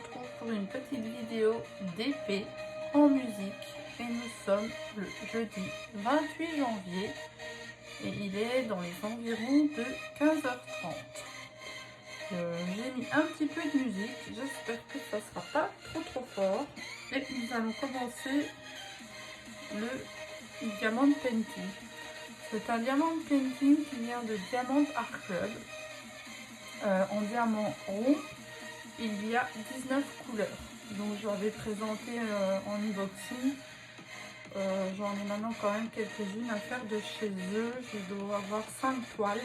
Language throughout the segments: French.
retrouve pour une petite vidéo d'épée en musique et nous sommes le jeudi 28 janvier et il est dans les environs de 15h30. J'ai mis un petit peu de musique, j'espère que ça ne sera pas trop fort et nous allons commencer le diamond painting. C'est un diamond painting qui vient de Diamond Art Club. En diamant rond, il y a 19 couleurs. Donc je l'avais présenté en unboxing. J'en ai maintenant quand même quelques-unes à faire de chez eux. Je dois avoir 5 toiles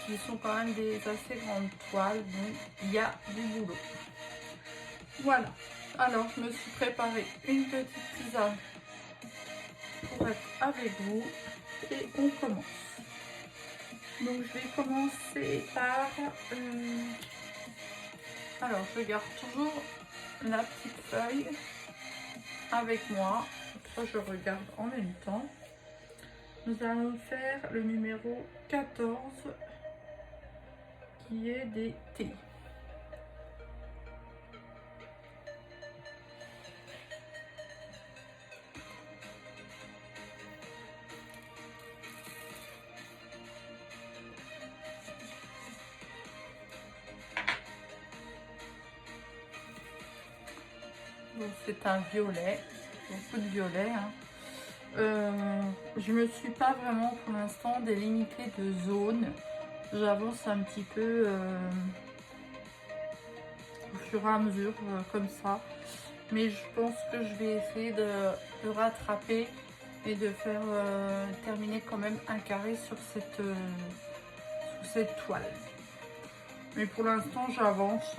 qui sont quand même des assez grandes toiles. Donc il y a du boulot. Voilà. Alors je me suis préparé une petite tisane pour être avec vous. Et on commence. Donc je vais commencer par... alors je garde toujours la petite feuille avec moi. Ça je regarde en même temps. Nous allons faire le numéro 14 qui est des T. Donc c'est un violet, beaucoup de violet. Je me suis pas vraiment pour l'instant délimitée de zone. J'avance un petit peu au fur et à mesure comme ça. Mais je pense que je vais essayer de rattraper et de faire terminer quand même un carré sur cette toile. Mais pour l'instant j'avance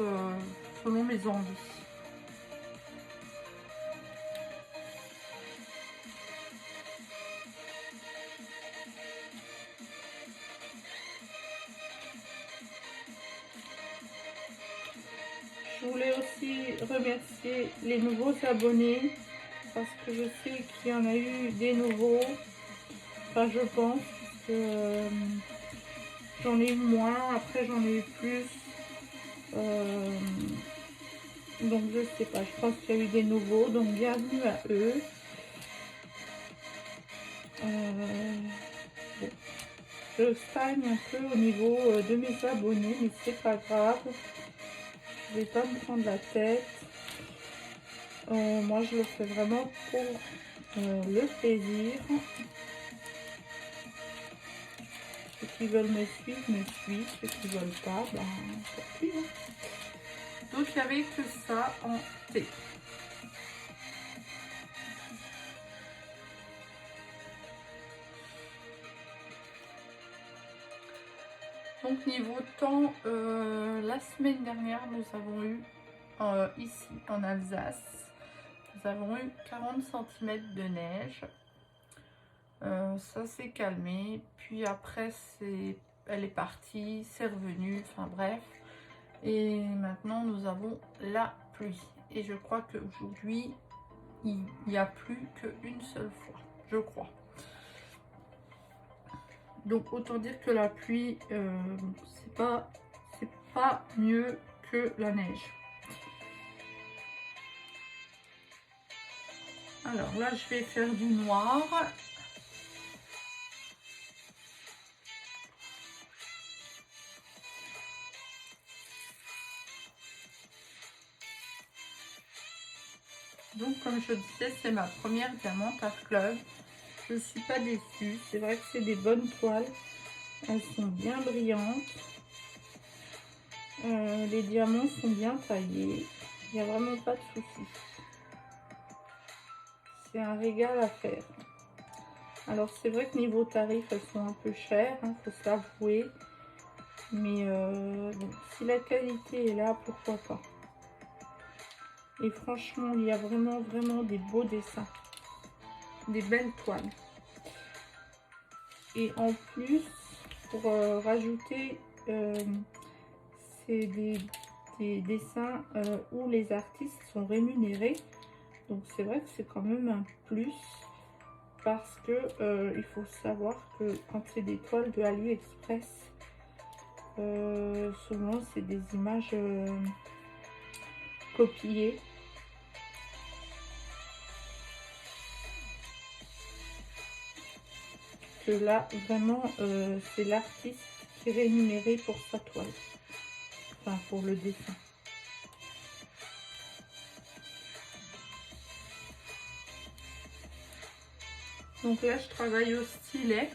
selon mes envies. Je voulais aussi remercier les nouveaux abonnés parce que je sais qu'il y en a eu des nouveaux. Enfin, je pense que j'en ai eu moins, après j'en ai eu plus. Donc je sais pas, je pense qu'il y a eu des nouveaux, donc bienvenue à eux. Bon. Je stagne un peu au niveau de mes abonnés, mais c'est pas grave. Je vais pas me prendre la tête. Moi je le fais vraiment pour le plaisir. Ceux qui veulent me suivre, ceux qui veulent pas, ben tant pis, hein. Donc il n'y avait que ça en T. Donc niveau temps, la semaine dernière nous avons eu ici en Alsace, nous avons eu 40 cm de neige. Ça s'est calmé, puis après elle est partie, c'est revenu, enfin bref. Et maintenant nous avons la pluie. Et je crois qu'aujourd'hui il n'y a plus qu'une seule fois, je crois. Donc autant dire que la pluie, c'est pas mieux que la neige. Alors là je vais faire du noir. Donc comme je disais, c'est ma première Diamond Art Club. Je ne suis pas déçue. C'est vrai que c'est des bonnes toiles. Elles sont bien brillantes. Les diamants sont bien taillés. Il n'y a vraiment pas de soucis. C'est un régal à faire. Alors c'est vrai que niveau tarif, elles sont un peu chères, hein, faut se l'avouer. Mais bon, si la qualité est là, pourquoi pas. Et franchement, il y a vraiment des beaux dessins. Des belles toiles. Et en plus, pour rajouter, c'est des dessins où les artistes sont rémunérés. Donc c'est vrai que c'est quand même un plus. Parce que il faut savoir que quand c'est des toiles de AliExpress, souvent c'est des images copier. Que là, vraiment, c'est l'artiste qui est rémunéré pour sa toile. Enfin, pour le dessin. Donc là, je travaille au stylet.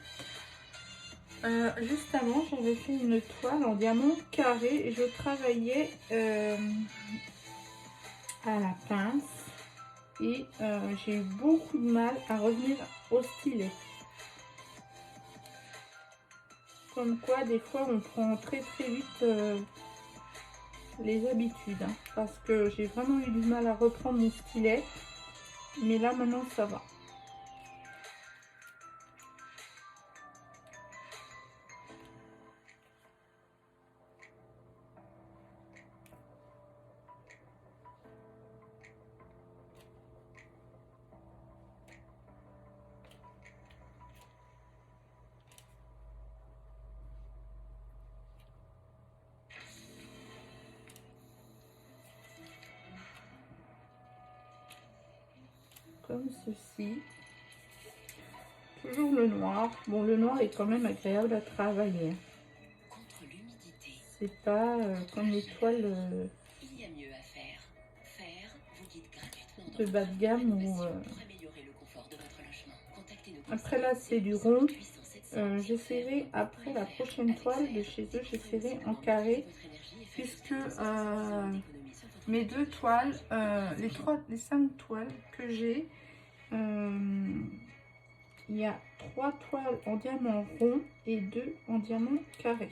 Juste avant, j'avais fait une toile en diamant carré et je travaillais à la pince. Et j'ai eu beaucoup de mal à revenir au stylet. Comme quoi, des fois, on prend très vite les habitudes. Hein, parce que j'ai vraiment eu du mal à reprendre mon stylet. Mais là, maintenant, ça va. Comme ceci. Toujours le noir. Bon, le noir est quand même agréable à travailler. C'est pas comme les toiles de bas de gamme ou après là c'est du rond. J'essaierai après la prochaine toile de chez eux, j'essaierai en carré puisque mes deux toiles, les 5 toiles que j'ai, il y a 3 toiles en diamant rond et 2 en diamant carré.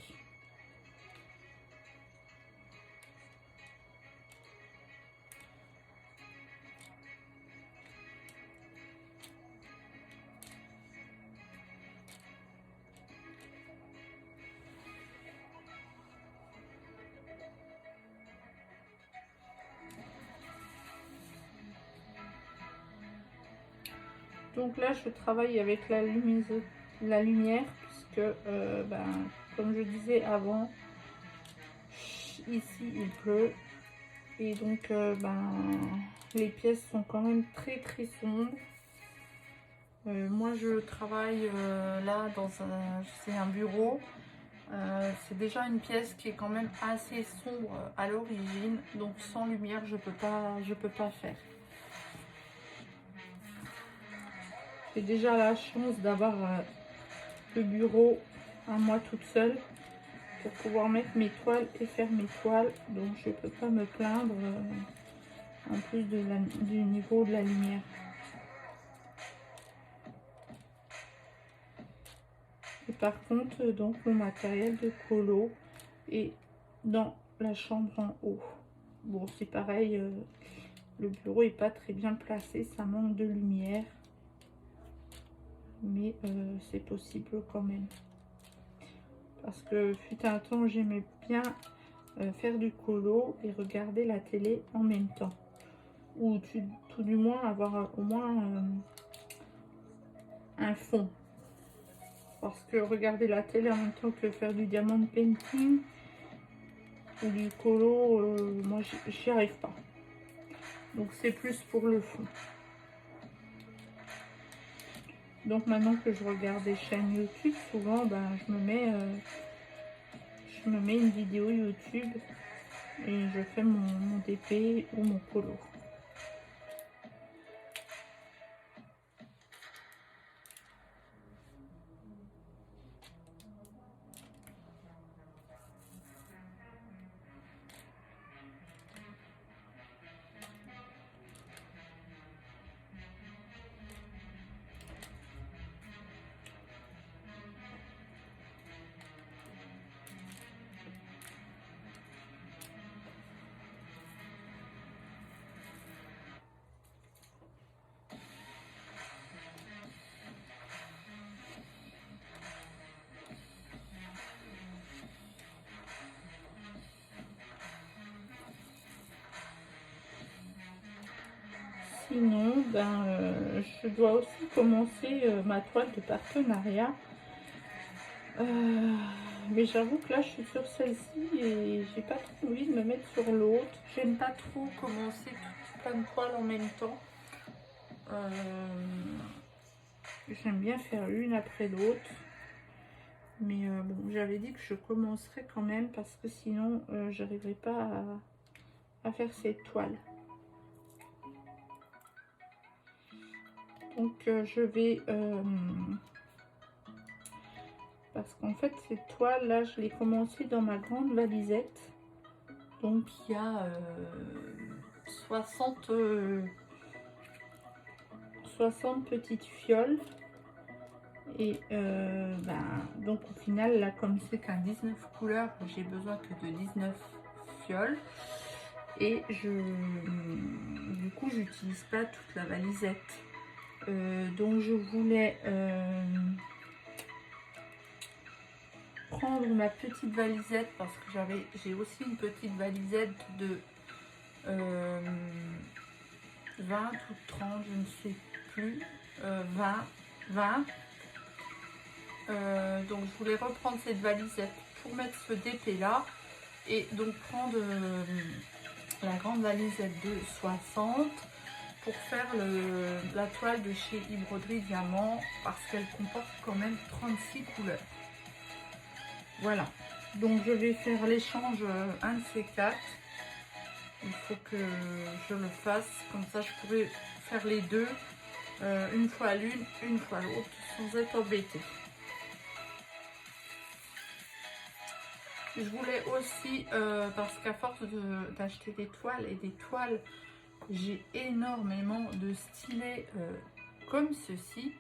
Donc là, je travaille avec la lumière, puisque, comme je disais avant, ici il pleut. Et donc, les pièces sont quand même très sombres. Moi, je travaille là c'est un bureau. C'est déjà une pièce qui est quand même assez sombre à l'origine. Donc, sans lumière, je peux pas faire. J'ai déjà la chance d'avoir le bureau à moi toute seule pour pouvoir mettre mes toiles et faire mes toiles. Donc je peux pas me plaindre en plus du niveau de la lumière. Et par contre, donc mon matériel de colo est dans la chambre en haut. Bon, c'est pareil, le bureau est pas très bien placé, ça manque de lumière. Mais c'est possible quand même. Parce que fut un temps, j'aimais bien faire du colo et regarder la télé en même temps. Ou tout du moins avoir au moins un fond. Parce que regarder la télé en même temps que faire du diamond painting ou du colo, moi j'y arrive pas. Donc c'est plus pour le fond. Donc maintenant que je regarde des chaînes YouTube, souvent je me mets une vidéo YouTube et je fais mon DP ou mon colo. Sinon, je dois aussi commencer ma toile de partenariat. Mais j'avoue que là je suis sur celle-ci et j'ai pas trop envie de me mettre sur l'autre. J'aime pas trop commencer plein de toiles en même temps. J'aime bien faire une après l'autre. Mais bon, j'avais dit que je commencerai quand même parce que sinon j'arriverai pas à faire cette toile. Donc je vais... parce qu'en fait cette toile là je l'ai commencé dans ma grande valisette. Donc il y a 60 petites fioles. Et donc au final là comme c'est qu'un 19 couleurs, j'ai besoin que de 19 fioles. Et du coup j'utilise pas toute la valisette. Donc je voulais prendre ma petite valisette parce que j'ai aussi une petite valisette de 20 ou 30, je ne sais plus, 20. Donc je voulais reprendre cette valisette pour mettre ce DP là et donc prendre la grande valisette de 60 pour faire la toile de chez Broderie Diamant parce qu'elle comporte quand même 36 couleurs. Voilà, donc je vais faire l'échange un de ces quatre. Il faut que je le fasse, comme ça je pourrai faire les deux, une fois l'une, une fois l'autre, sans être embêtée. Je voulais aussi, parce qu'à force d'acheter des toiles et des toiles, j'ai énormément de stylets comme ceci.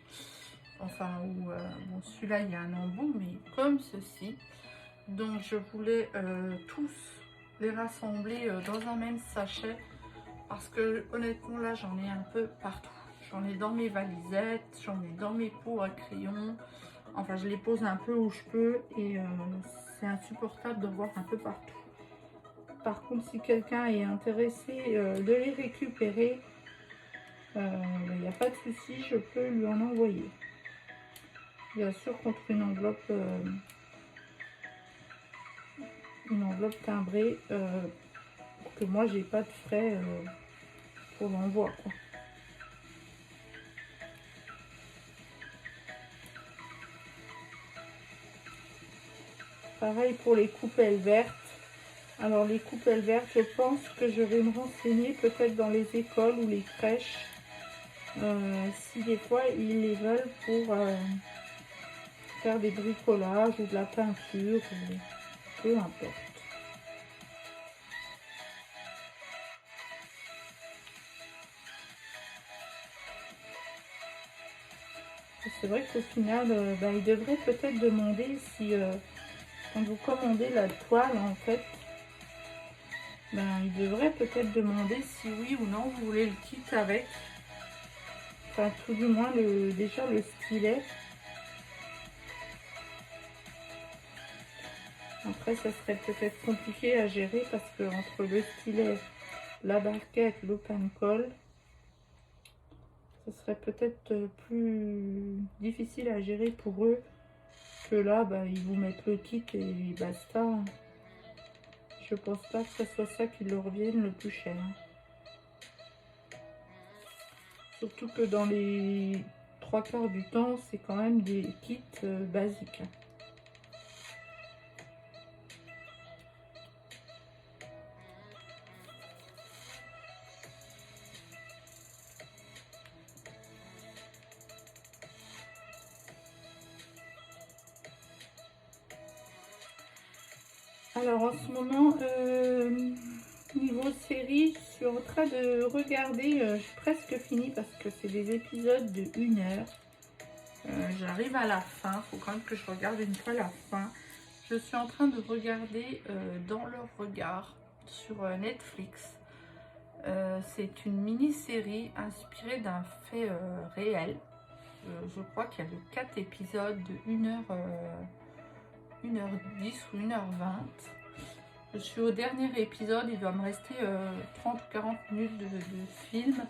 Enfin, bon, celui-là, il y a un embout, mais comme ceci. Donc, je voulais tous les rassembler dans un même sachet. Parce que, honnêtement, là, j'en ai un peu partout. J'en ai dans mes valisettes, j'en ai dans mes pots à crayons. Enfin, je les pose un peu où je peux et c'est insupportable de voir un peu partout. Par contre, si quelqu'un est intéressé de les récupérer, il n'y a pas de souci, je peux lui en envoyer. Bien sûr, contre une enveloppe timbrée, pour que moi, j'ai pas de frais pour l'envoi. Pareil pour les coupelles vertes. Alors les coupelles vertes, je pense que je vais me renseigner peut-être dans les écoles ou les crèches. Si des fois ils les veulent pour faire des bricolages ou de la peinture, ou peu importe. C'est vrai qu'au final, ils devraient peut-être demander si quand vous commandez la toile en fait, ils devraient peut-être demander si oui ou non vous voulez le kit avec. Enfin tout du moins déjà le stylet. Après ça serait peut-être compliqué à gérer parce que entre le stylet, la barquette, le pan-colle, ce serait peut-être plus difficile à gérer pour eux que là ils vous mettent le kit et basta. Je pense pas que ce soit ça qui leur revienne le plus cher. Surtout que dans les 3/4 du temps, c'est quand même des kits basiques. Alors en ce moment, niveau série, je suis en train de regarder, j'ai presque fini parce que c'est des épisodes de 1 heure. J'arrive à la fin, il faut quand même que je regarde une fois la fin. Je suis en train de regarder Dans leur regard sur Netflix. C'est une mini-série inspirée d'un fait réel. Je crois qu'il y a 4 épisodes de 1h10 ou 1h20. Je suis au dernier épisode, il doit me rester 30 ou 40 minutes de film.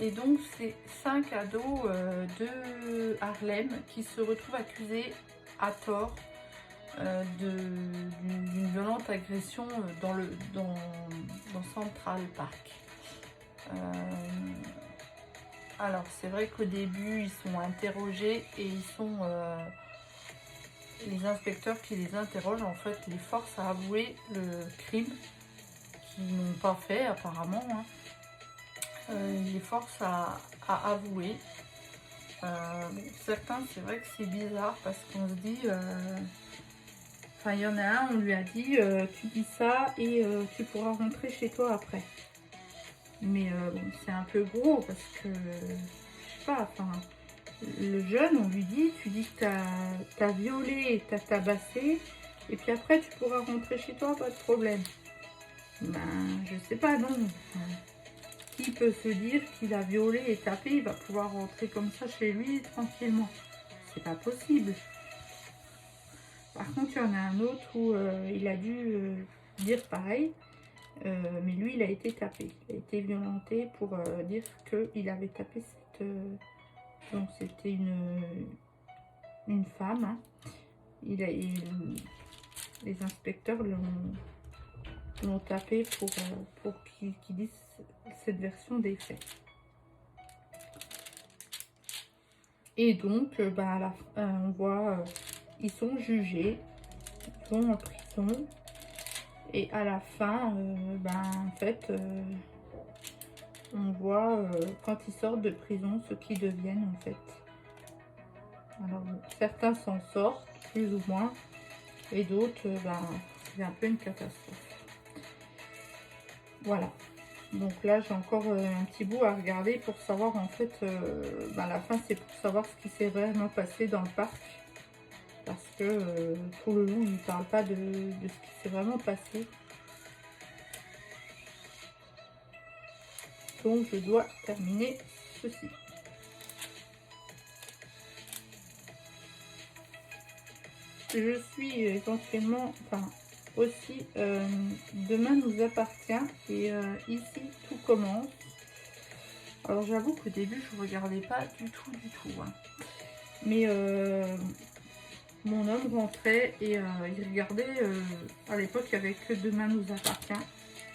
Et donc c'est 5 ados de Harlem qui se retrouvent accusés à tort d'une violente agression dans Central Park. Alors c'est vrai qu'au début ils sont interrogés et les inspecteurs qui les interrogent en fait les forcent à avouer le crime qu'ils n'ont pas fait apparemment. Hein. Ils les forcent à avouer. Certains c'est vrai que c'est bizarre parce qu'on se dit... Enfin, il y en a un, on lui a dit tu dis ça et tu pourras rentrer chez toi après. Mais bon, c'est un peu gros parce que, je sais pas, enfin, le jeune, on lui dit, tu dis que t'as violé et t'as tabassé, et puis après tu pourras rentrer chez toi, pas de problème. Ben, je sais pas, non. Enfin, qui peut se dire qu'il a violé et tapé, il va pouvoir rentrer comme ça chez lui tranquillement? C'est pas possible. Par contre, il y en a un autre où il a dû dire pareil. Mais lui, il a été tapé. Il a été violenté pour dire qu'il avait tapé cette... donc, c'était une femme. Hein. Les inspecteurs l'ont tapé pour qu'il dise cette version des faits. Et donc, bah, à la fin, on voit, ils sont jugés, ils vont en prison. Et à la fin, en fait, on voit quand ils sortent de prison ce qu'ils deviennent en fait. Alors certains s'en sortent plus ou moins et d'autres, c'est un peu une catastrophe. Voilà. Donc là j'ai encore un petit bout à regarder pour savoir en fait, la fin c'est pour savoir ce qui s'est vraiment passé dans le parc. Parce que tout le long il ne parle pas de ce qui s'est vraiment passé. Donc je dois terminer ceci. Je suis éventuellement, aussi, Demain nous appartient et ici tout commence. Alors j'avoue qu'au début je regardais pas du tout. Hein. Mais mon homme rentrait et il regardait, à l'époque il n'y avait que Demain nous appartient.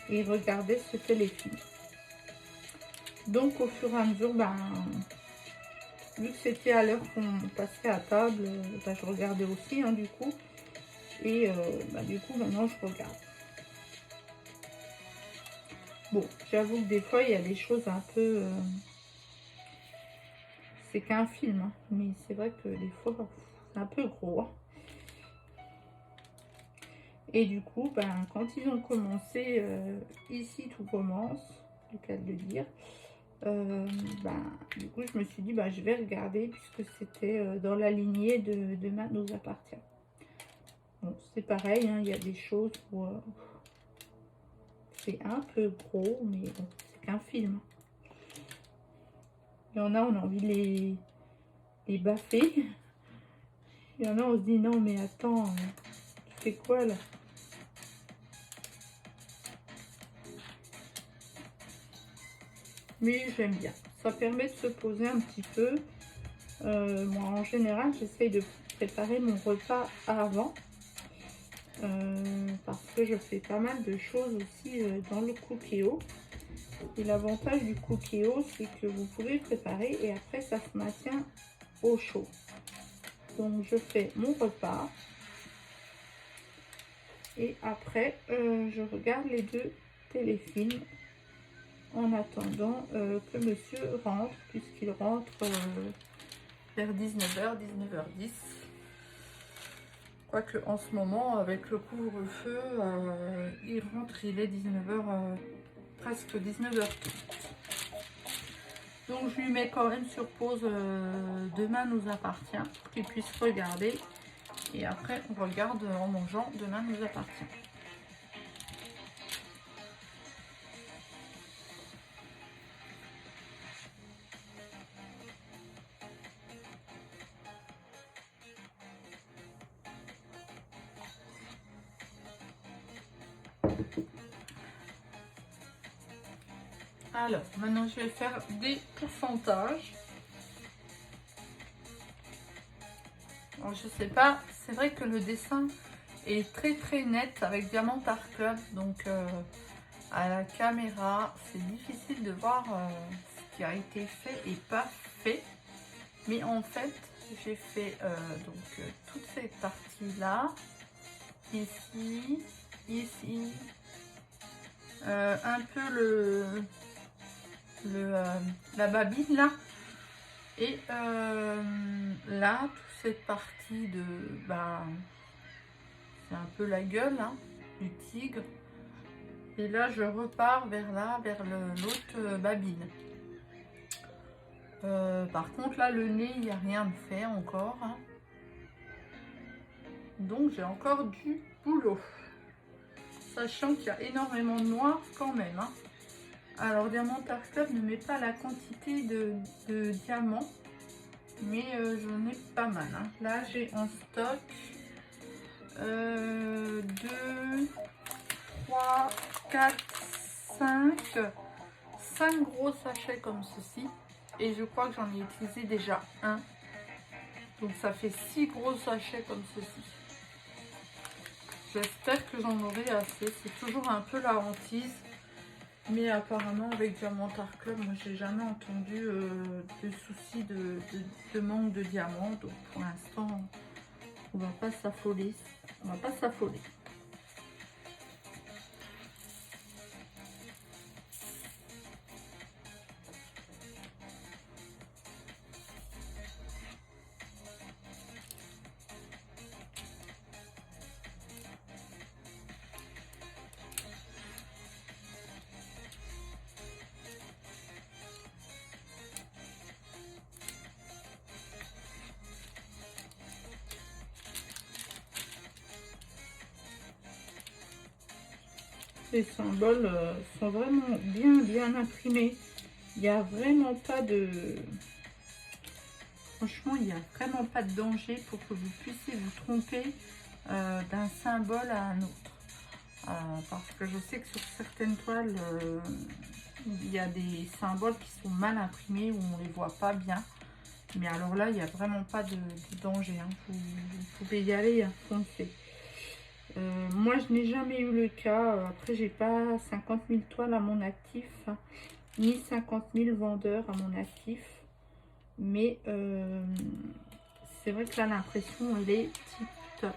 Et il regardait ce téléfilm. Donc au fur et à mesure, vu que c'était à l'heure qu'on passait à table, je regardais aussi hein, du coup. Et du coup maintenant je regarde. Bon, j'avoue que des fois il y a des choses un peu... c'est qu'un film, hein, mais c'est vrai que des fois c'est un peu gros. Hein. Et du coup, quand ils ont commencé, ici tout commence, c'est le cas de le dire. Du coup je me suis dit je vais regarder puisque c'était dans la lignée de Demain nous appartient. Bon, c'est pareil, hein, il y a des choses où c'est un peu gros, mais bon, c'est qu'un film. Il y en a, on a envie de les baffer. Il y en a, on se dit non mais attends, tu fais quoi là? Mais j'aime bien. Ça permet de se poser un petit peu. Moi, en général, j'essaye de préparer mon repas avant. Parce que je fais pas mal de choses aussi dans le Cookéo. Et l'avantage du Cookéo, c'est que vous pouvez préparer et après, ça se maintient au chaud. Donc, je fais mon repas. Et après, je regarde les deux téléfilms. En attendant que monsieur rentre, puisqu'il rentre vers 19h, 19h10. Quoique en ce moment, avec le couvre-feu, il rentre, il est 19h, presque 19h30. Donc je lui mets quand même sur pause Demain nous appartient, pour qu'il puisse regarder. Et après, on regarde en mangeant Demain nous appartient. Alors, maintenant je vais faire des pourcentages. Alors, je sais pas, c'est vrai que le dessin, est très très nette avec Diamant Art Club. Donc à la caméra, c'est difficile de voir ce qui a été fait et pas fait. Mais en fait, j'ai fait toute cette partie-là, ici, ici, un peu la babine là, et là, toute cette partie de, c'est un peu la gueule hein, du tigre. Et là, je repars vers là, vers l'autre babine. Par contre, là, le nez, il n'y a rien de fait encore. Hein. Donc, j'ai encore du boulot. Sachant qu'il y a énormément de noir quand même. Hein. Alors, Diamant Art Club ne met pas la quantité de diamants. Mais j'en ai pas mal. Hein. Là, j'ai en stock 2, 3, 4, 5 gros sachets comme ceci. Et je crois que j'en ai utilisé déjà un. Donc ça fait 6 gros sachets comme ceci. J'espère que j'en aurai assez. C'est toujours un peu la hantise. Mais apparemment avec Diamant Art Club, moi j'ai jamais entendu de soucis de manque de diamants. Donc pour l'instant, on va pas s'affoler. On va pas s'affoler. Les symboles sont vraiment bien imprimés. Il n'y a vraiment pas de... Franchement, il n'y a vraiment pas de danger pour que vous puissiez vous tromper d'un symbole à un autre. Parce que je sais que sur certaines toiles, il y a des symboles qui sont mal imprimés où on ne les voit pas bien. Mais alors là, il n'y a vraiment pas de danger. Hein. Vous pouvez y aller, hein, foncez. Moi, je n'ai jamais eu le cas. Après, j'ai pas 50 000 toiles à mon actif, hein, ni 50 000 vendeurs à mon actif. Mais c'est vrai que là, l'impression, elle est tip top.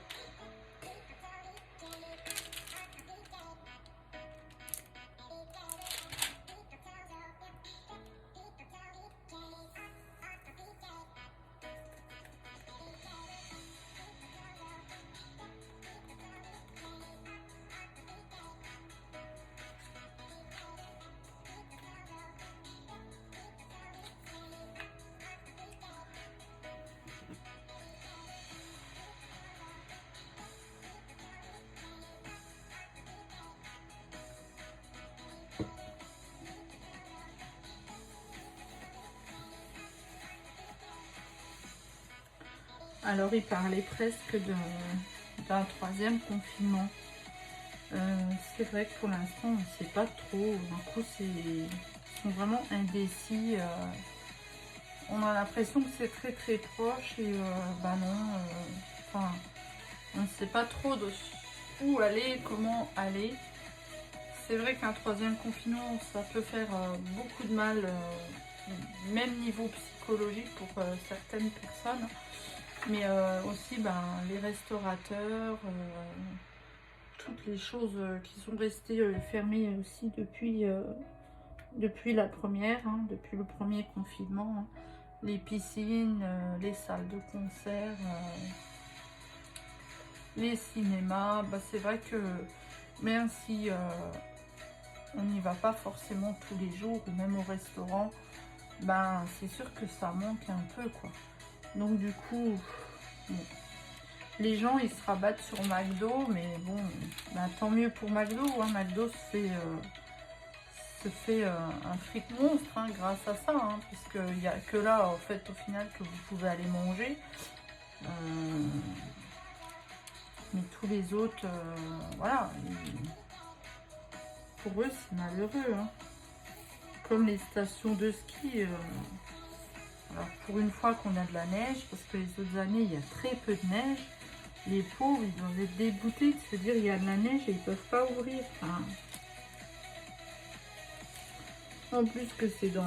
Alors, il parlait presque d'un troisième confinement. C'est vrai que pour l'instant, on ne sait pas trop. Du coup, ils sont vraiment indécis. On a l'impression que c'est très proche et non. On ne sait pas trop où aller, comment aller. C'est vrai qu'un troisième confinement, ça peut faire beaucoup de mal, même niveau psychologique pour certaines personnes. Mais aussi les restaurateurs, toutes les choses qui sont restées fermées aussi depuis la première, hein, depuis le premier confinement. Hein. Les piscines, les salles de concert, les cinémas. C'est vrai que même si on n'y va pas forcément tous les jours ou même au restaurant, c'est sûr que ça manque un peu quoi. Donc du coup, bon, les gens ils se rabattent sur McDo, mais bon, tant mieux pour McDo. Hein. McDo se fait un fric monstre hein, grâce à ça, hein, puisqu'il n'y a que là, en fait, au final, que vous pouvez aller manger. Mais tous les autres, voilà, pour eux c'est malheureux. Hein. Comme les stations de ski. Alors pour une fois qu'on a de la neige, parce que les autres années il y a très peu de neige, Les pauvres, ils doivent être dégoûtés de se dire il y a de la neige et ils peuvent pas ouvrir. Enfin, en plus que c'est dans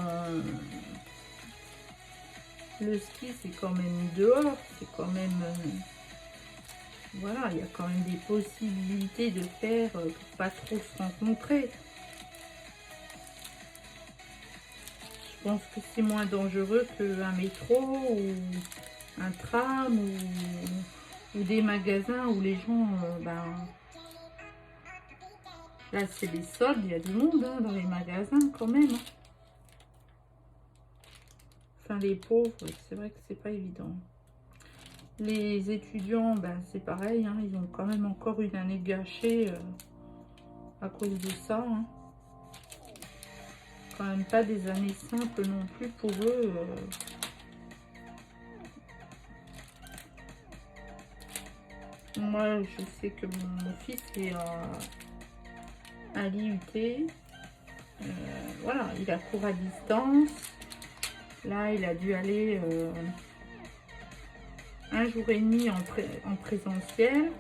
le ski, c'est quand même dehors, c'est quand même voilà, il y a quand même des possibilités de faire pour pas trop se rencontrer. Je pense que c'est moins dangereux qu'un métro ou un tram ou des magasins où les gens, là c'est des soldes, il y a du monde hein, dans les magasins quand même. Enfin les pauvres, c'est vrai que c'est pas évident. Les étudiants, c'est pareil, hein, ils ont quand même encore une année gâchée à cause de ça. Hein. Quand même pas des années simples non plus pour eux. Moi, je sais que mon fils est à l'IUT. Voilà, il a cours à distance. Là, il a dû aller un jour et demi en présentiel.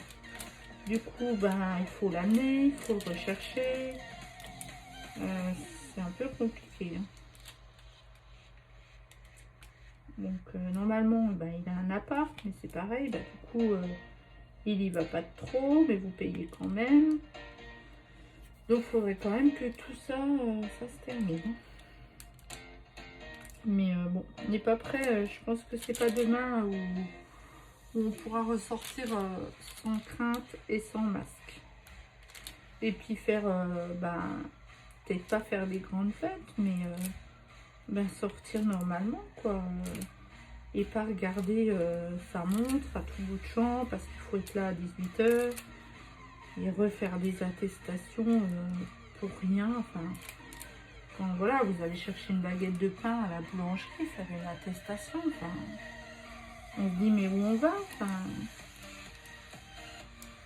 Du coup, il faut l'amener, il faut le rechercher. C'est un peu compliqué. Hein. Donc, normalement, il a un appart, mais c'est pareil. Du coup, il y va pas trop, mais vous payez quand même. Donc, il faudrait quand même que tout ça, ça se termine. Hein. Mais bon, on n'est pas prêt. Je pense que c'est pas demain où on pourra ressortir sans crainte et sans masque. Et puis faire, peut-être pas faire des grandes fêtes, mais sortir normalement, quoi. Et pas regarder sa montre à tout bout de champ parce qu'il faut être là à 18 h et refaire des attestations pour rien. Enfin, quand voilà, vous allez chercher une baguette de pain à la boulangerie, faire une attestation. Enfin, on se dit mais où on va enfin,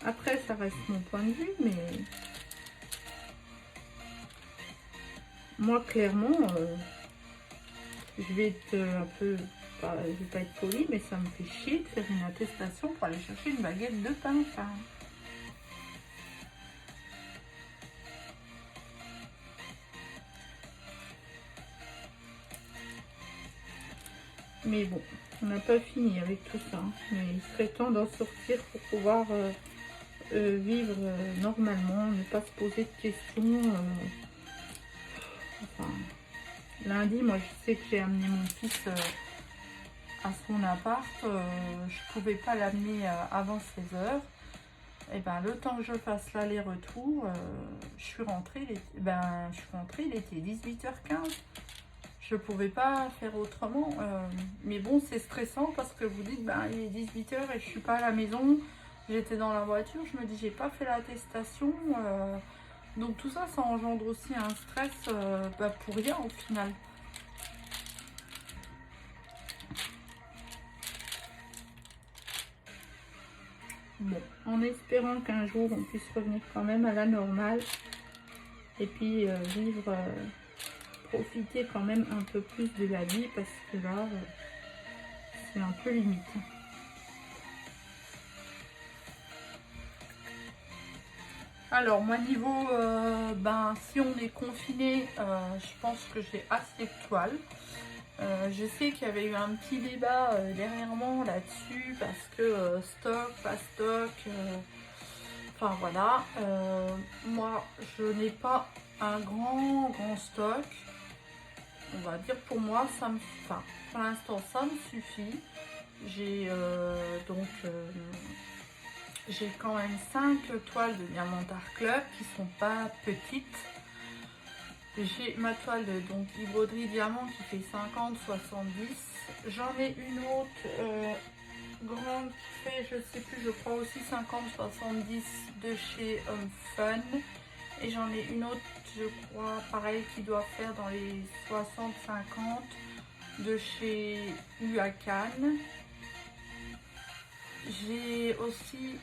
après, ça reste mon point de vue, mais moi, clairement, je vais être un peu, je vais pas être polie, mais ça me fait chier de faire une attestation pour aller chercher une baguette de pain. Enfin, mais bon, on n'a pas fini avec tout ça. Hein. Mais il serait temps d'en sortir pour pouvoir vivre normalement, ne pas se poser de questions. Enfin, lundi, moi, je sais que j'ai amené mon fils à son appart. Je pouvais pas l'amener avant 16 h. Et le temps que je fasse l'aller-retour, je suis rentrée, il était 18 h 15. Je pouvais pas faire autrement. Mais bon, c'est stressant parce que vous dites, il est 18 h et je suis pas à la maison. J'étais dans la voiture, je me dis, j'ai pas fait l'attestation. Donc tout ça, ça engendre aussi un stress pour rien au final. Bon, en espérant qu'un jour on puisse revenir quand même à la normale et puis vivre, profiter quand même un peu plus de la vie parce que là, c'est un peu limite. Alors, moi, niveau, si on est confiné, je pense que j'ai assez de toiles. Je sais qu'il y avait eu un petit débat dernièrement là-dessus parce que stock, pas stock, enfin voilà. Moi, je n'ai pas un grand stock. On va dire pour moi, pour l'instant, ça me suffit. J'ai j'ai quand même 5 toiles de Diamant Art Club qui sont pas petites. J'ai ma toile de broderie diamant qui fait 50-70. J'en ai une autre grande qui fait, je sais plus, je crois aussi 50-70 de chez Home Fun. Et j'en ai une autre, je crois, pareil, qui doit faire dans les 60-50 de chez Huacan. J'ai aussi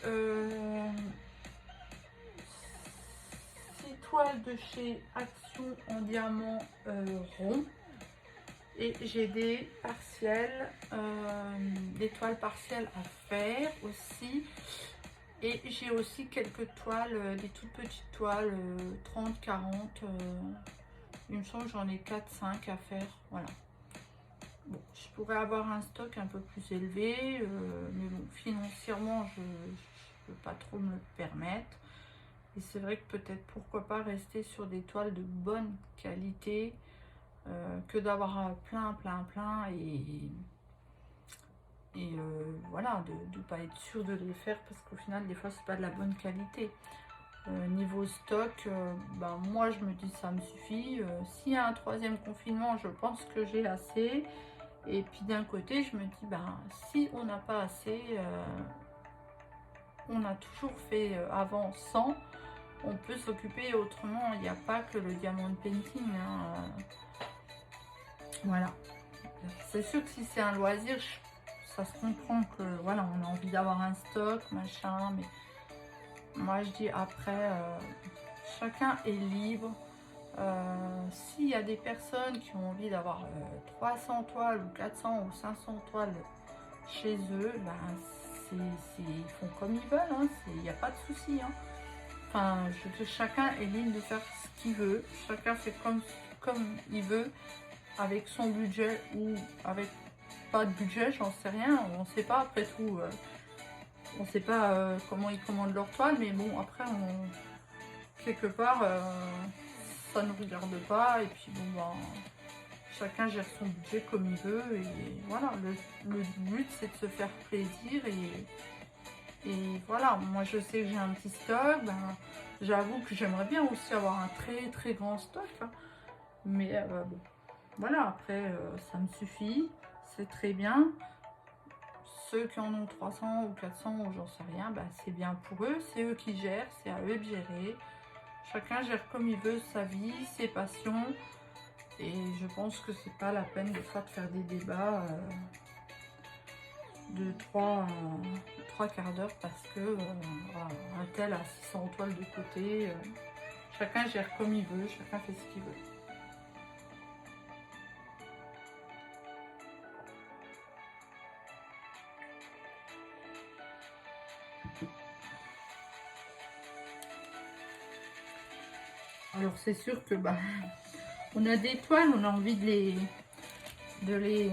6 toiles de chez Action en diamant rond. Et j'ai des partiels, des toiles partielles à faire aussi. Et j'ai aussi quelques toiles, des toutes petites toiles, 30, 40. Il me semble que j'en ai 4-5 à faire. Voilà. Bon, je pourrais avoir un stock un peu plus élevé, mais bon, financièrement, je ne peux pas trop me le permettre. Et c'est vrai que peut-être pourquoi pas rester sur des toiles de bonne qualité que d'avoir plein et voilà, de ne pas être sûr de les faire parce qu'au final des fois c'est pas de la bonne qualité. Niveau stock, ben, moi je me dis ça me suffit. S'il y a un troisième confinement, je pense que j'ai assez. Et puis d'un côté je me dis ben si on n'a pas assez, on a toujours fait avant sans. On peut s'occuper autrement, il n'y a pas que le diamond painting. Hein. Voilà. C'est sûr que si c'est un loisir, ça se comprend que voilà, on a envie d'avoir un stock, machin, mais moi je dis après, chacun est libre. S'il y a des personnes qui ont envie d'avoir 300 toiles ou 400 ou 500 toiles chez eux, ben ils font comme ils veulent, hein, il n'y a pas de souci. Hein. Enfin, chacun est libre de faire ce qu'il veut, chacun fait comme il veut, avec son budget ou avec pas de budget, j'en sais rien, on ne sait pas après tout, on ne sait pas comment ils commandent leur toile, mais bon après quelque part ça ne nous regarde pas et puis bon ben chacun gère son budget comme il veut et voilà, le but c'est de se faire plaisir et voilà, moi je sais que j'ai un petit stock, ben, j'avoue que j'aimerais bien aussi avoir un très grand stock, hein, mais bon, voilà, après ça me suffit, c'est très bien. Ceux qui en ont 300 ou 400 ou j'en sais rien, ben, c'est bien pour eux, c'est eux qui gèrent, c'est à eux de gérer. Chacun gère comme il veut sa vie, ses passions et je pense que c'est pas la peine des fois de faire des débats de 3 quarts d'heure parce que un tel a 600 toiles de côté. Chacun gère comme il veut, chacun fait ce qu'il veut. Alors c'est sûr que bah, on a des toiles, on a envie de les...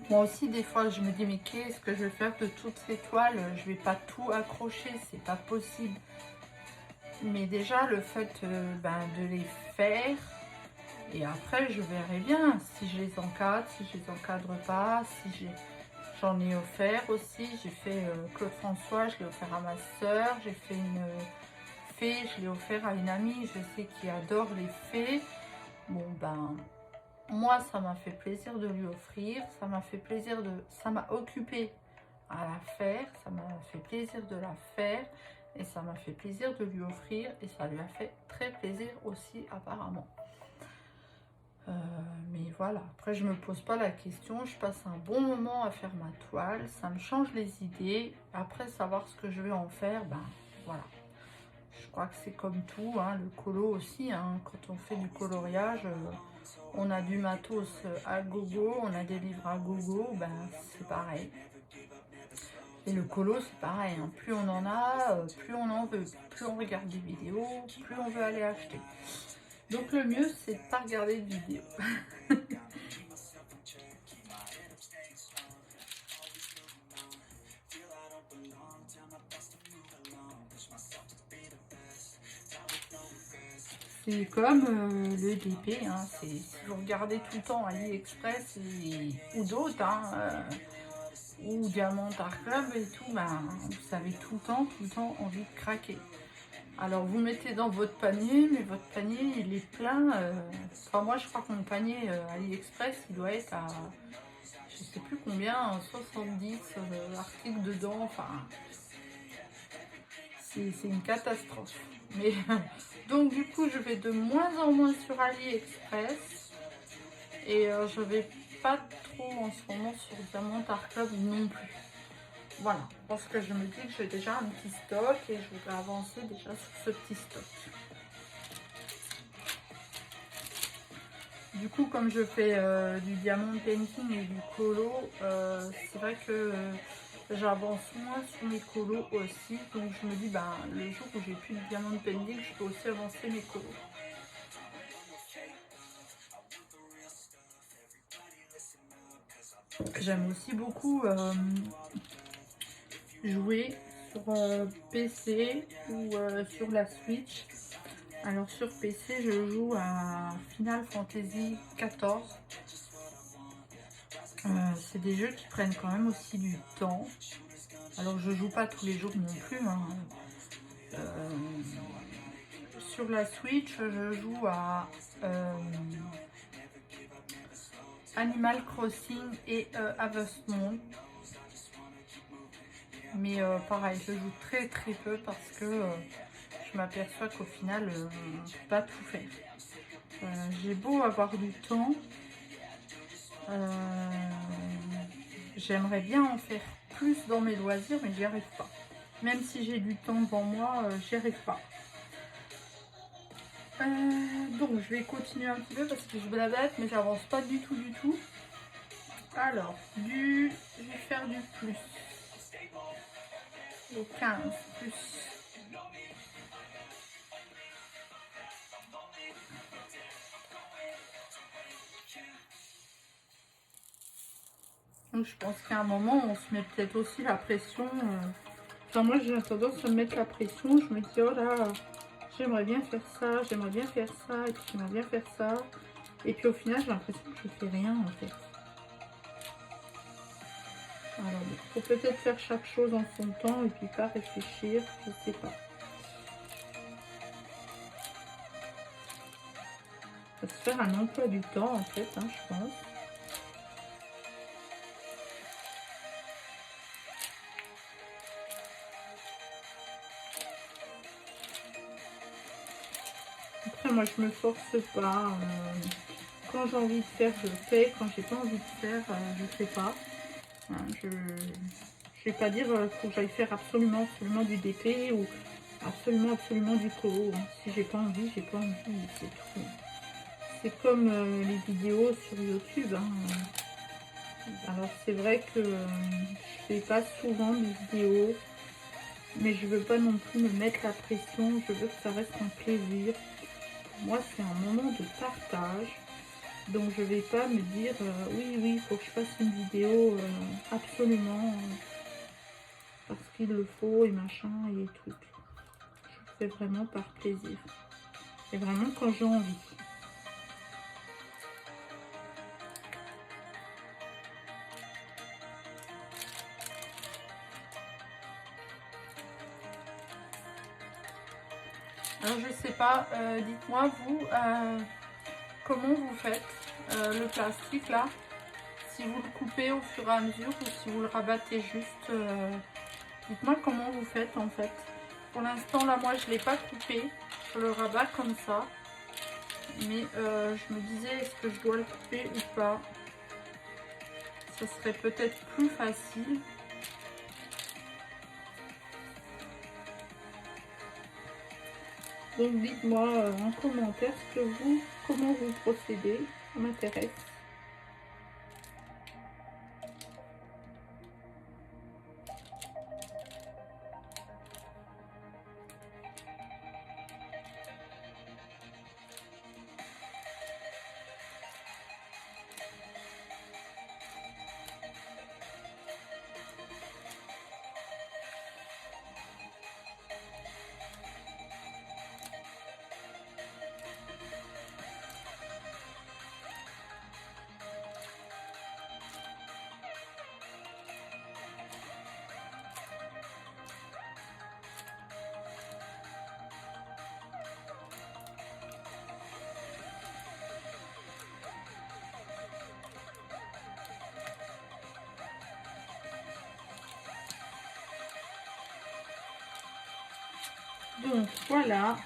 Moi aussi des fois je me dis mais qu'est-ce que je vais faire de toutes ces toiles? Je vais pas tout accrocher, c'est pas possible. Mais déjà le fait de les faire, et après je verrai bien si je les encadre, si je les encadre pas, si j'en ai offert aussi. J'ai fait Claude François, je l'ai offert à ma soeur, j'ai fait une fée, je l'ai offert à une amie, je sais qui adore les fées. Bon ben moi ça m'a fait plaisir de lui offrir, ça m'a fait plaisir ça m'a occupé à la faire, ça m'a fait plaisir de la faire et ça m'a fait plaisir de lui offrir et ça lui a fait très plaisir aussi apparemment. Mais voilà, après je me pose pas la question, je passe un bon moment à faire ma toile, ça me change les idées. Après savoir ce que je vais en faire, ben voilà. Je crois que c'est comme tout, hein, le colo aussi, hein, quand on fait du coloriage, on a du matos à gogo, on a des livres à gogo, ben c'est pareil. Et le colo c'est pareil, hein, plus on en a, plus on en veut, plus on regarde des vidéos, plus on veut aller acheter. Donc le mieux c'est de ne pas regarder de vidéos. C'est comme le DP, hein, si vous regardez tout le temps AliExpress ou d'autres, hein, ou Diamond Art Club et tout, ben, vous avez tout le temps envie de craquer. Alors vous mettez dans votre panier, mais votre panier il est plein. Enfin moi je crois que mon panier AliExpress il doit être à je sais plus combien, 70 articles dedans. Enfin c'est une catastrophe. Mais donc du coup je vais de moins en moins sur AliExpress et je vais pas trop en ce moment sur Diamond Art Club non plus. Voilà, parce que je me dis que j'ai déjà un petit stock et je voudrais avancer déjà sur ce petit stock. Du coup, comme je fais du diamond painting et du colo, c'est vrai que j'avance moins sur mes colos aussi. Donc je me dis, ben, le jour où j'ai plus de diamond painting, je peux aussi avancer mes colos. J'aime aussi beaucoup jouer sur PC ou sur la Switch. Alors sur PC, je joue à Final Fantasy XIV. C'est des jeux qui prennent quand même aussi du temps. Alors je joue pas tous les jours non plus, hein. Sur la Switch, je joue à Animal Crossing et Harvest Moon. Mais pareil, je joue très très peu parce que je m'aperçois qu'au final, on ne peut pas tout faire. J'ai beau avoir du temps, j'aimerais bien en faire plus dans mes loisirs, mais j'y arrive pas. Même si j'ai du temps devant moi, j'y arrive pas. Donc je vais continuer un petit peu parce que je blabate, mais j'avance pas du tout du tout. Alors, je vais faire du plus. Le 15 plus. Donc je pense qu'à un moment, on se met peut-être aussi la pression. Enfin, moi, j'ai tendance à me mettre la pression. Je me dis, oh là, j'aimerais bien faire ça, j'aimerais bien faire ça, et puis j'aimerais bien faire ça. Et puis au final, j'ai l'impression que je fais rien en fait. Alors, il faut peut-être faire chaque chose en son temps et puis pas réfléchir, je sais pas. Ça se faire un emploi du temps en fait, hein, je pense. Après, moi, je me force pas. Quand j'ai envie de faire, je le fais. Quand j'ai pas envie de faire, je ne fais pas. Hein, je vais pas dire qu'il faut que j'aille faire absolument du DP ou absolument du colo. Hein. Si j'ai pas envie, j'ai pas envie, c'est tout. C'est comme les vidéos sur YouTube. Hein. Alors c'est vrai que je fais pas souvent de vidéos, mais je veux pas non plus me mettre la pression. Je veux que ça reste un plaisir. Pour moi, c'est un moment de partage. Donc je vais pas me dire oui, il faut que je fasse une vidéo absolument parce qu'il le faut et machin et tout. Je fais vraiment par plaisir. Et vraiment quand j'ai envie. Alors je sais pas, dites-moi vous comment vous faites le plastique là, si vous le coupez au fur et à mesure ou si vous le rabattez juste. Dites-moi comment vous faites en fait. Pour l'instant là moi je ne l'ai pas coupé, je le rabat comme ça. Mais je me disais est-ce que je dois le couper ou pas. Ça serait peut-être plus facile. Donc dites-moi en commentaire comment vous procédez, ça m'intéresse. Donc voilà.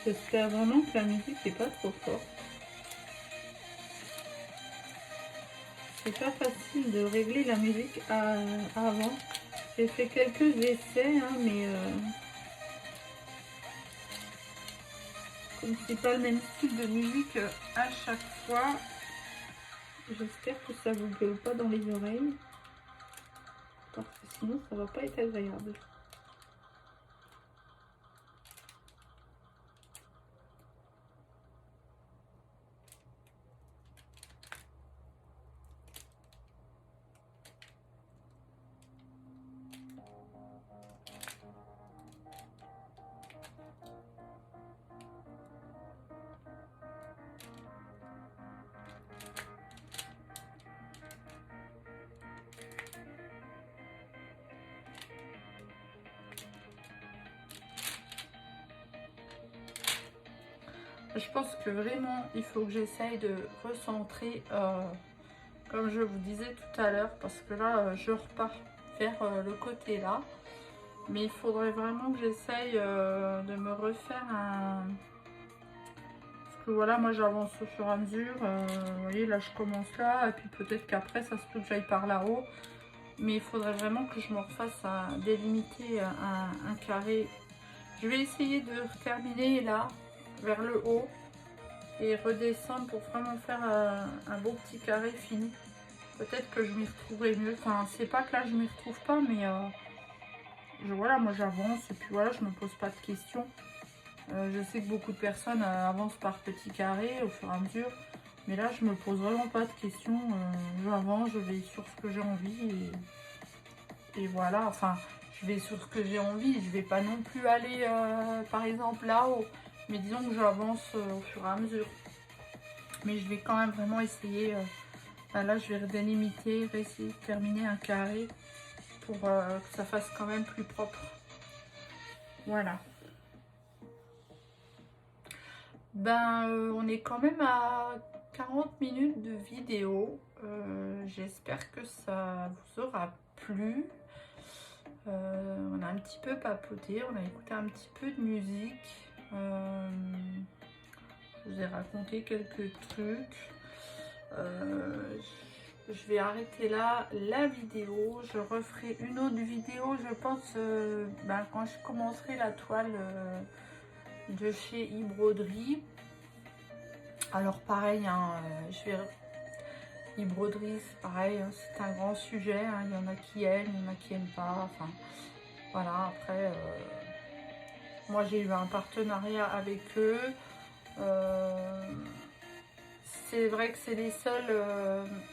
J'espère vraiment que la musique n'est pas trop forte. c'est pas facile de régler la musique avant. J'ai fait quelques essais, hein, mais comme c'est pas le même style de musique à chaque fois, j'espère que ça vous gueule pas dans les oreilles. Parce que sinon ça va pas être agréable. Je pense que vraiment il faut que j'essaye de recentrer comme je vous disais tout à l'heure, parce que là je repars vers le côté là, mais il faudrait vraiment que j'essaye de me refaire un... Parce que voilà, moi j'avance au fur et à mesure, vous voyez là je commence là, et puis peut-être qu'après ça se peut que j'aille par là-haut, mais il faudrait vraiment que je me refasse à délimiter un carré. Je vais essayer de terminer là, vers le haut, et redescendre pour vraiment faire un beau petit carré fini. Peut-être que je m'y retrouverai mieux. Enfin, c'est pas que là je m'y retrouve pas, mais voilà, moi j'avance et puis voilà, je me pose pas de questions. Je sais que beaucoup de personnes avancent par petits carrés au fur et à mesure, mais là je me pose vraiment pas de questions. J'avance, je vais sur ce que j'ai envie et voilà. Enfin, je vais sur ce que j'ai envie. Je vais pas non plus aller par exemple là-haut, mais disons que j'avance au fur et à mesure. Mais je vais quand même vraiment essayer. Là, je vais délimiter, essayer de terminer un carré pour que ça fasse quand même plus propre. Voilà. Ben, on est quand même à 40 minutes de vidéo. J'espère que ça vous aura plu. On a un petit peu papoté, on a écouté un petit peu de musique. Je vous ai raconté quelques trucs. Je vais arrêter là la vidéo. Je referai une autre vidéo, je pense, quand je commencerai la toile de chez iBroderie. Alors pareil, hein, iBroderie, c'est pareil, hein, c'est un grand sujet. Hein, il y en a qui aiment, il y en a qui n'aiment pas. Enfin, voilà, après, moi j'ai eu un partenariat avec eux. C'est vrai que c'est les seuls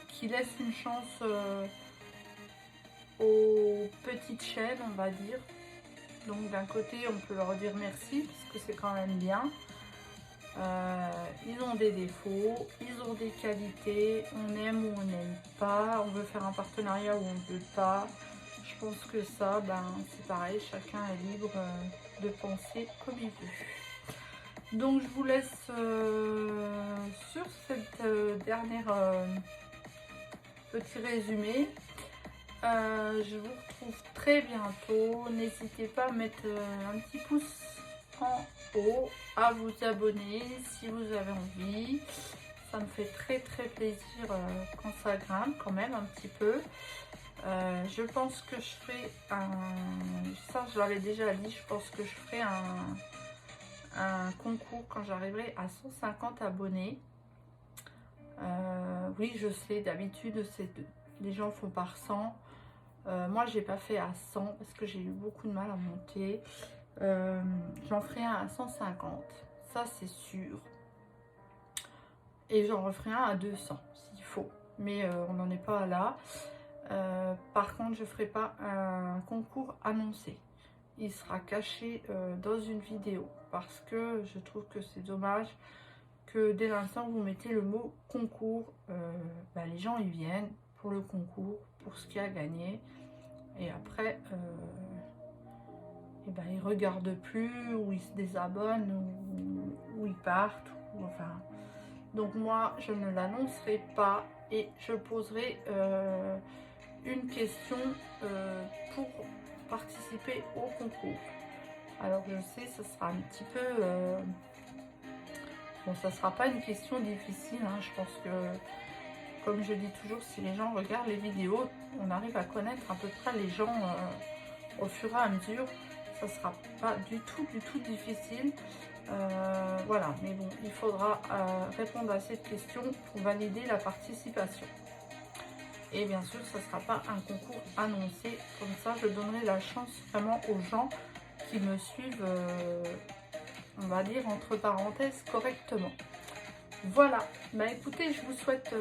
qui laissent une chance aux petites chaînes, on va dire. Donc d'un côté, on peut leur dire merci, parce que c'est quand même bien. Ils ont des défauts, ils ont des qualités, on aime ou on n'aime pas, on veut faire un partenariat ou on ne veut pas. Je pense que ça, c'est pareil, chacun est libre de penser comme il veut. Donc je vous laisse sur cette dernière petit résumé. Je vous retrouve très bientôt. N'hésitez pas à mettre un petit pouce en haut, à vous abonner si vous avez envie. Ça me fait très plaisir quand ça grimpe quand même un petit peu. Je pense que je ferai ça je l'avais déjà dit, je pense que je ferai un concours quand j'arriverai à 150 abonnés. Oui, je sais, d'habitude les gens font par 100. Moi j'ai pas fait à 100 parce que j'ai eu beaucoup de mal à monter. J'en ferai un à 150, ça c'est sûr, et j'en referai un à 200 s'il faut, mais on n'en est pas là. Par contre je ferai pas un concours annoncé, il sera caché dans une vidéo, parce que je trouve que c'est dommage que dès l'instant vous mettez le mot concours, les gens ils viennent pour le concours, pour ce qu'il y a à gagner, et après ils regardent plus, ou ils se désabonnent, ou ils partent, enfin. Donc moi je ne l'annoncerai pas, et je poserai une question pour participer au concours. Alors je sais, ça sera un petit peu bon, ça sera pas une question difficile, hein. Je pense que comme je dis toujours, si les gens regardent les vidéos, on arrive à connaître à peu près les gens au fur et à mesure. Ça sera pas du tout difficile. Voilà, mais bon, il faudra répondre à cette question pour valider la participation. Et bien sûr, ça ne sera pas un concours annoncé. Comme ça, je donnerai la chance vraiment aux gens qui me suivent, on va dire, entre parenthèses, correctement. Voilà, bah écoutez, je vous souhaite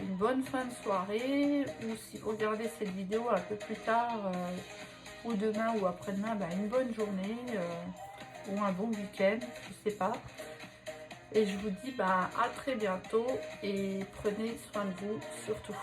une bonne fin de soirée, ou si vous regardez cette vidéo un peu plus tard, ou demain ou après-demain, bah une bonne journée, ou un bon week-end, je sais pas. Et je vous dis bah à très bientôt, et prenez soin de vous surtout.